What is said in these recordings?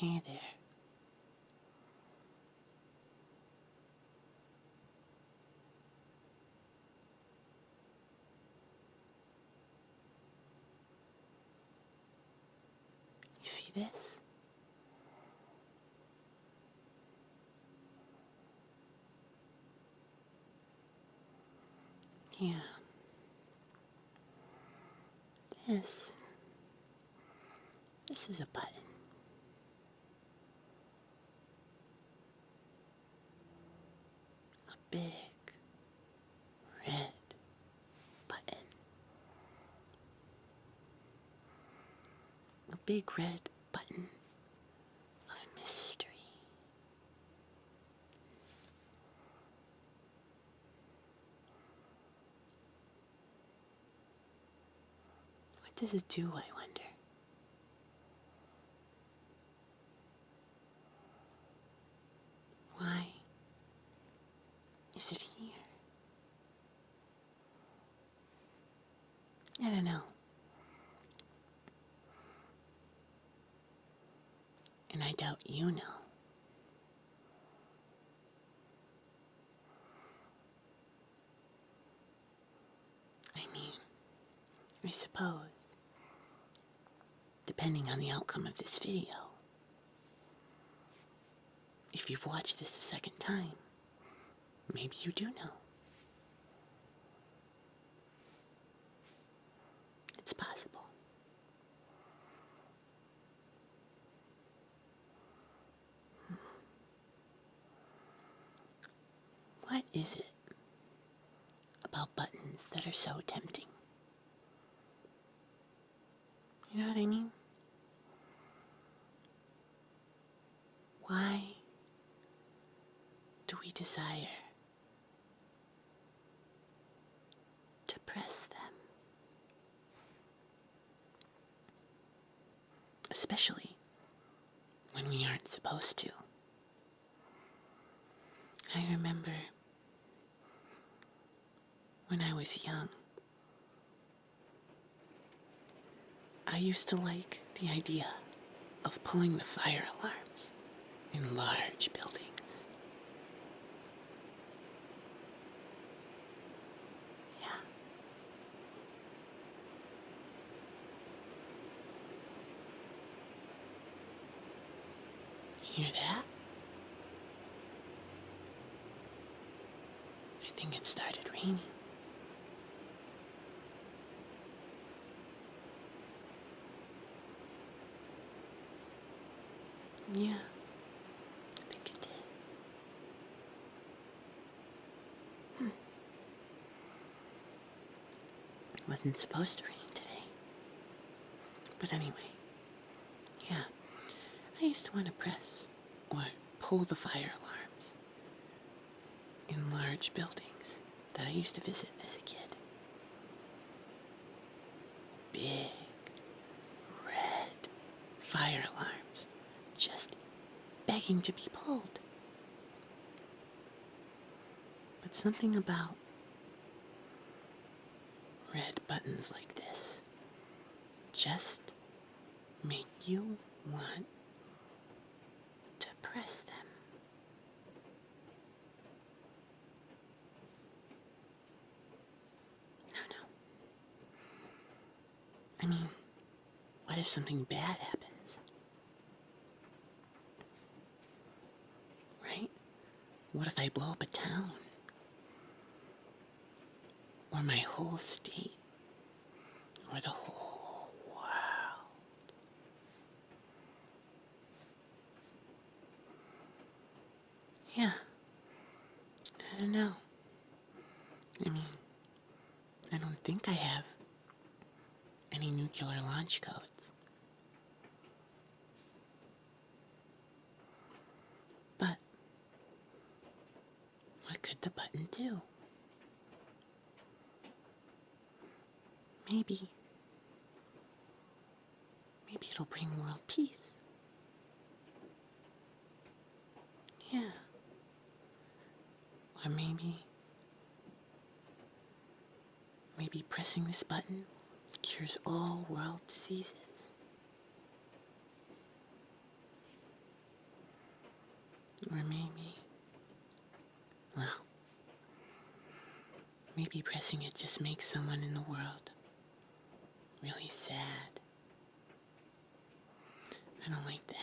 Hey there. You see this? Yeah. This is a button. A big red button. A big red button of mystery. What does it do, I wonder? Why is it here? I don't know. And I doubt you know. I mean, I suppose, depending on the outcome of this video, if you've watched this a second time, maybe you do know. It's possible. What is it about buttons that are so tempting? You know what I mean? Why do we desire to press them? Especially when we aren't supposed to. I remember when I was young, I used to like the idea of pulling the fire alarms in large buildings. Yeah. You hear that? I think it started raining. Yeah, I think it did. It wasn't supposed to rain today. But anyway, yeah, I used to want to press or pull the fire alarms in large buildings that I used to visit as a kid. Big, red fire alarms just begging to be pulled. But something about red buttons like this just make you want to press them. No. I mean, what if something bad happens? Right? What if I blow up a town? Or my whole state? Or the whole world? Yeah. I don't know. I mean, I don't think I have any nuclear launch codes. But what could the button do? Maybe it'll bring world peace. Yeah. Or maybe pressing this button cures all world diseases. Or maybe, well, maybe pressing it just makes someone in the world really sad. I don't like that.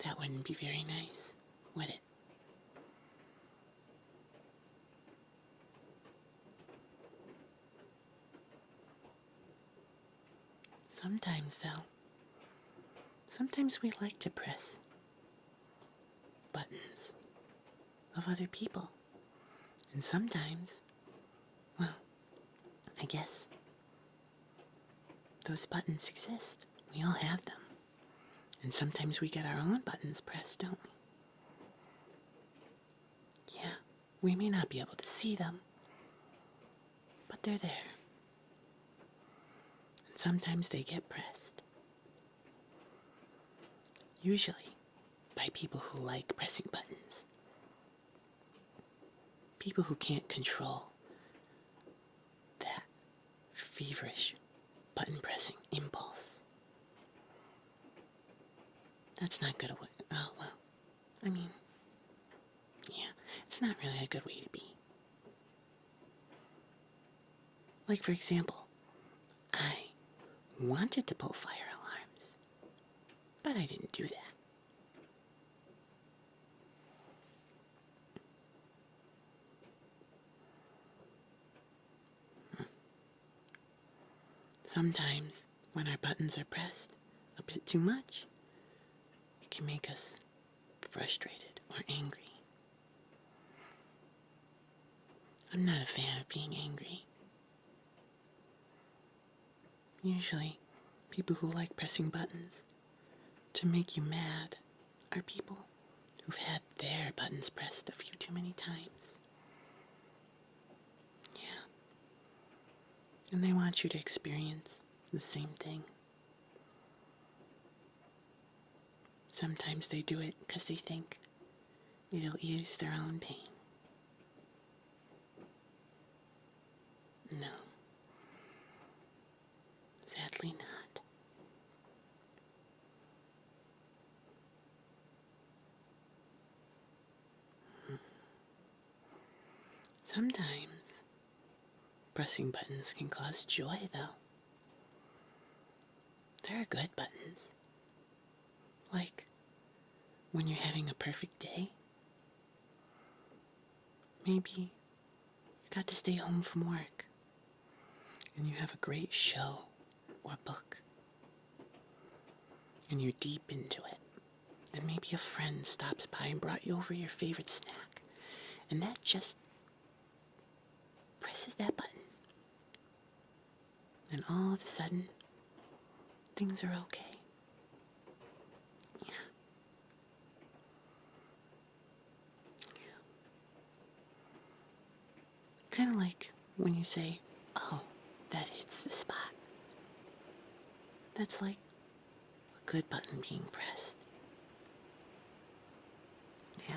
That wouldn't be very nice, would it? Sometimes, though, sometimes we like to press buttons of other people. And sometimes, well, I guess those buttons exist. We all have them. And sometimes we get our own buttons pressed, don't we? Yeah, we may not be able to see them, but they're there. And sometimes they get pressed. Usually by people who like pressing buttons. People who can't control that feverish button pressing impulse. That's not good. Oh, well, I mean, yeah, it's not really a good way to be. Like, for example, I wanted to pull fire alarms, but I didn't do that. Sometimes, when our buttons are pressed a bit too much, it can make us frustrated or angry. I'm not a fan of being angry. Usually, people who like pressing buttons to make you mad are people who've had their buttons pressed a few too many times. Yeah. And they want you to experience the same thing. Sometimes they do it because they think it'll ease their own pain. No. Sadly not. Sometimes pressing buttons can cause joy, though. There are good buttons. Like when you're having a perfect day. Maybe you got to stay home from work and you have a great show or book and you're deep into it. And maybe a friend stops by and brought you over your favorite snack. And that just presses that button. And all of a sudden, things are okay. Yeah. Kind of like when you say, oh, that hits the spot. That's like a good button being pressed. Yeah.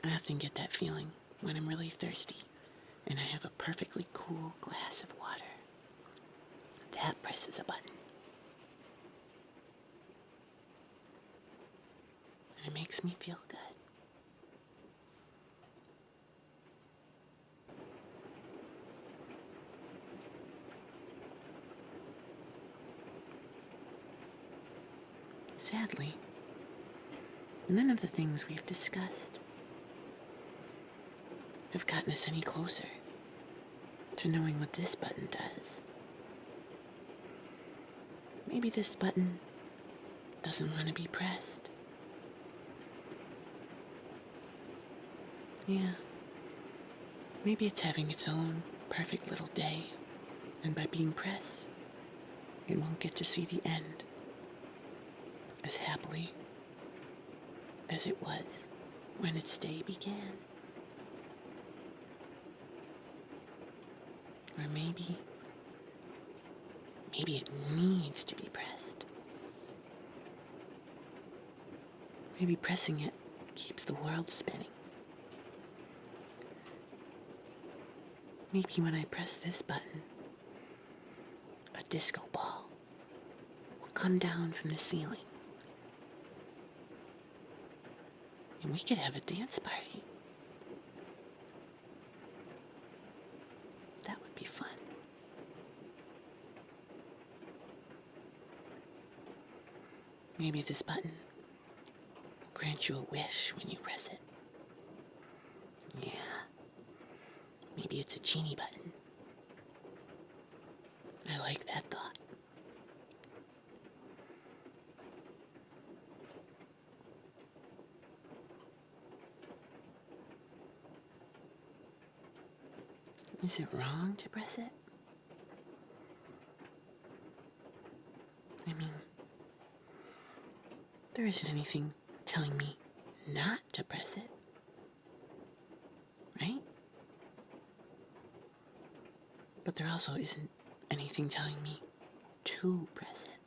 I often get that feeling when I'm really thirsty and I have a perfectly cool glass of water. That presses a button. And it makes me feel good. Sadly, none of the things we've discussed have gotten us any closer to knowing what this button does. Maybe this button doesn't want to be pressed. Yeah. Maybe it's having its own perfect little day, and by being pressed, it won't get to see the end as happily as it was when its day began. Or maybe it needs to be pressed. Maybe pressing it keeps the world spinning. Maybe when I press this button, a disco ball will come down from the ceiling. And we could have a dance party. That would be fun. Maybe this button will grant you a wish when you press it. Yeah. Maybe it's a genie button. I like that thought. Is it wrong to press it? I mean, there isn't anything telling me not to press it, right? But there also isn't anything telling me to press it.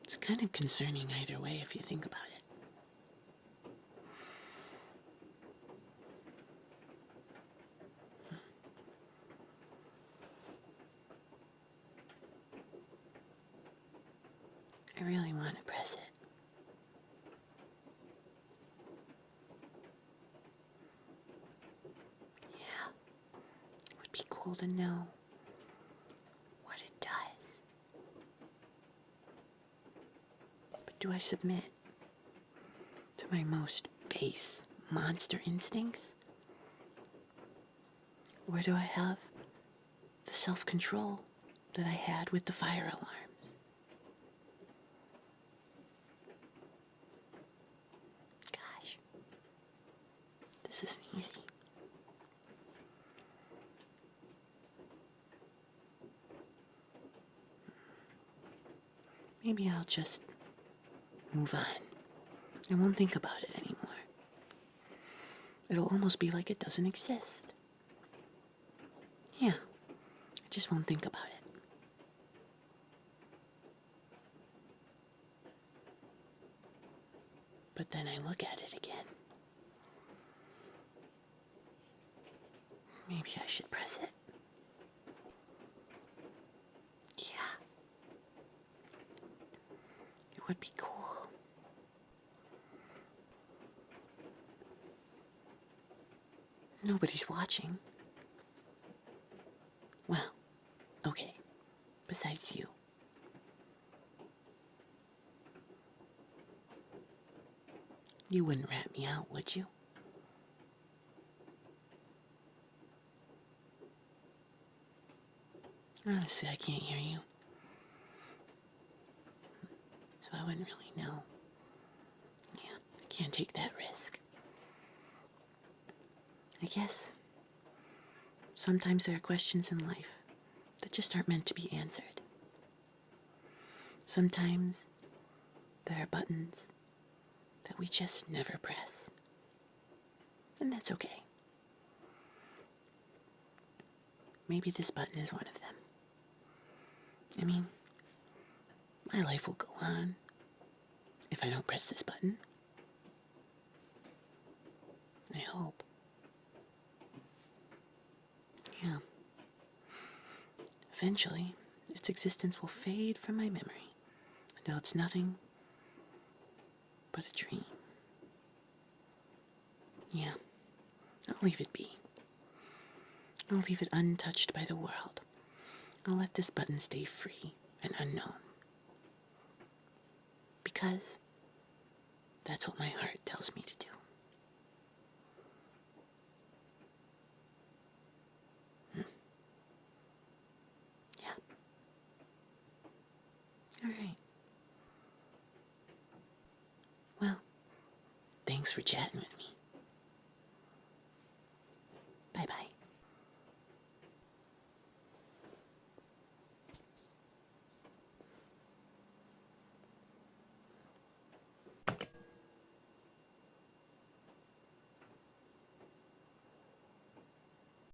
It's kind of concerning either way if you think about it. I really want to press it. Yeah, it would be cool to know what it does. But do I submit to my most base monster instincts? Or do I have the self-control that I had with the fire alarms? Gosh, this isn't easy. Maybe I'll just move on. I won't think about it anymore. It'll almost be like it doesn't exist. Yeah, I just won't think about it. But then I look at it again. Maybe I should press it. Yeah. It would be cool. Nobody's watching. Well, okay. Besides you. You wouldn't rat me out, would you? Honestly, I can't hear you. So I wouldn't really know. Yeah, I can't take that risk. I guess sometimes there are questions in life that just aren't meant to be answered. Sometimes there are buttons that we just never press. And that's okay. Maybe this button is one of them. I mean, my life will go on if I don't press this button. I hope. Yeah. Eventually, its existence will fade from my memory until it's nothing but a dream. Yeah, I'll leave it be. I'll leave it untouched by the world. I'll let this button stay free and unknown. Because that's what my heart tells me to do. Yeah. All right. Well, thanks for chatting with me.